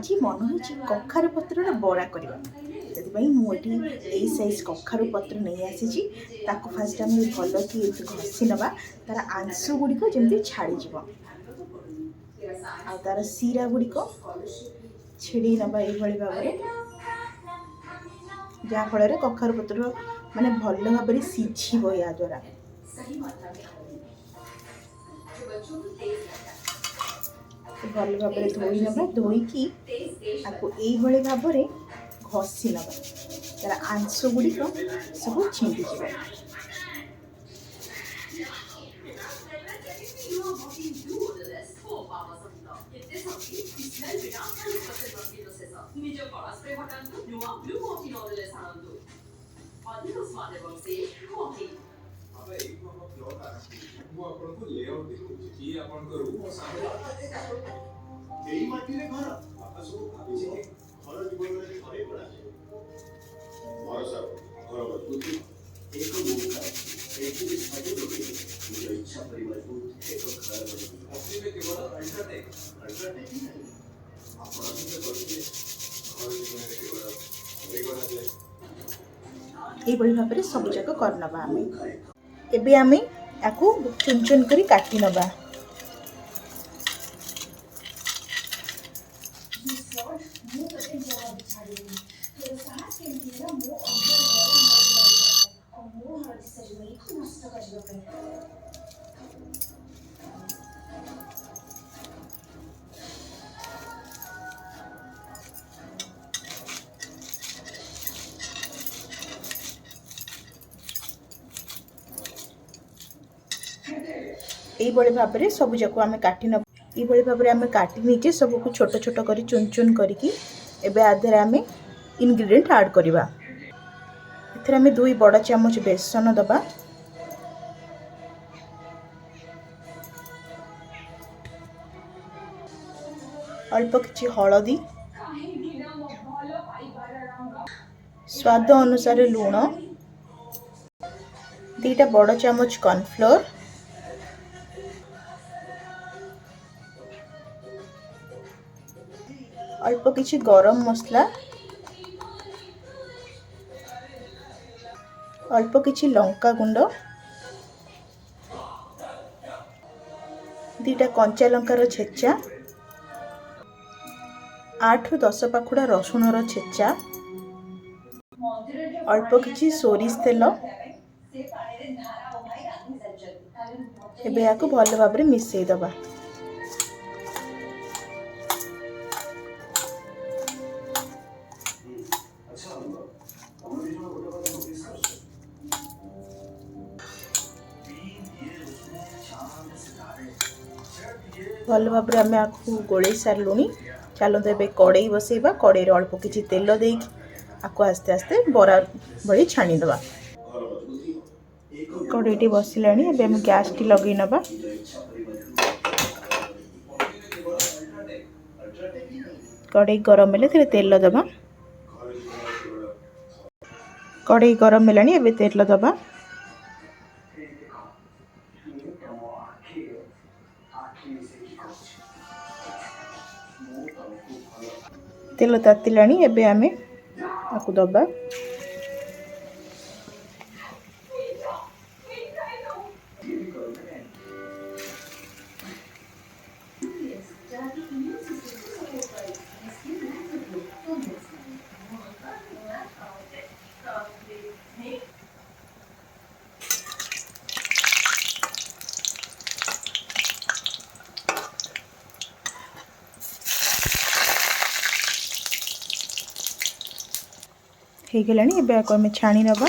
आज मन हो कखारु पत्र बड़ा करवा से मुझे साइज कखारु पत्र नहीं आसी फास्ट आम भल कि घसी नवा तार आंसु गुड़िक जमी छाड़ीज आ तार सीरा गुड़िक छिड़ी नवा ये भाव में जहाँफल कखारु पत्र माने भल भाव में सीझब या द्वारा भल भाव में धोई नवा धोईकी आपको यही भाव में घसी नवा तार आंश गुड़िक सब छिंटीज ये भाव में सब जाक करनबा आम एबे आमे याकू चुन चुन करी काटी नबा यही भाव में सब जाक आम काटी न ये भाव में आम काटी नीचे सबको छोट छोट कर चुन चुन करके एबे आधे आम इनग्रेडिएंट ऐड करवा एथरे आम 2 बड़ चामच बेसन दबा अल्प किछि हलदी स्वाद अनुसार लूण 2 बड़ चामच कॉर्नफ्लोर अल्प किछि गरम मसला अल्प किछि लंका गुंड 2 कंचा लंकार छेचा 8 ରୁ 10 पाखुड़ा रसुणर छेचा अल्प किछि सोरिष तेल एबे याको भल भाव में मिसई दबा भल भाव में आम आपको गोले सारूँ चलते ए कड़े बसैबा कड़े अल्प किछि तेल देकी आपको आस्ते आस्ते बरा भली छाणीदबा कड़ेटी बसिलानी एबे हम गैस टी लगे नबा कड़े गरम हेले तेरे तेल दबा कड़े गरम हेलानी एबे तेल दबा तेल तातिलानी एबे आमे आकु दबा हो गलानी एबे आको आमे छाणी नबा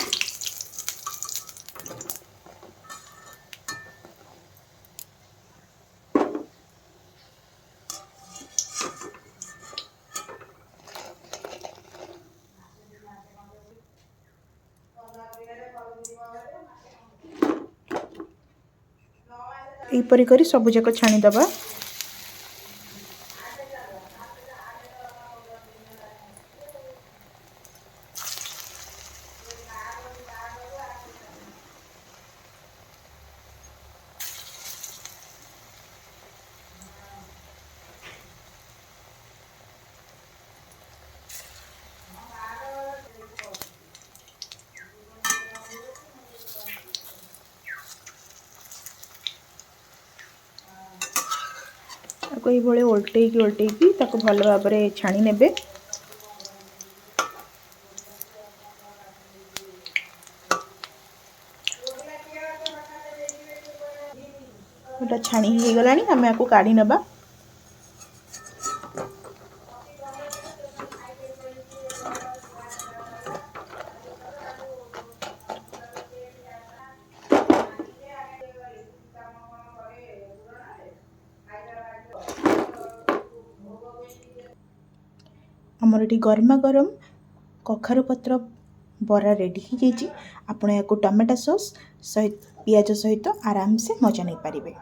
एपरी करी सब जाक छाणी दबा ପିଆଜକୁ ଏଇଭଳି ଓଲଟେଇକି ତାକୁ ଭଲ ଭାବରେ ଛାଣି ନେବେ। ଏଟା ଛାଣି ହେଇଗଲାଣି, ଆମେ ଆକୁ କାଢ଼ି ନେବା। ଆମର ଏଠି ଗରମା ଗରମ କଖାରୁ ପତ୍ର ବରା ରେଡ଼ି ହେଇଯାଇଛି। ଆପଣ ୟାକୁ ଟମାଟୋ ସସ୍ ସହିତ ପିଆଜ ସହିତ ଆରାମସେ ମଜା ନେଇପାରିବେ।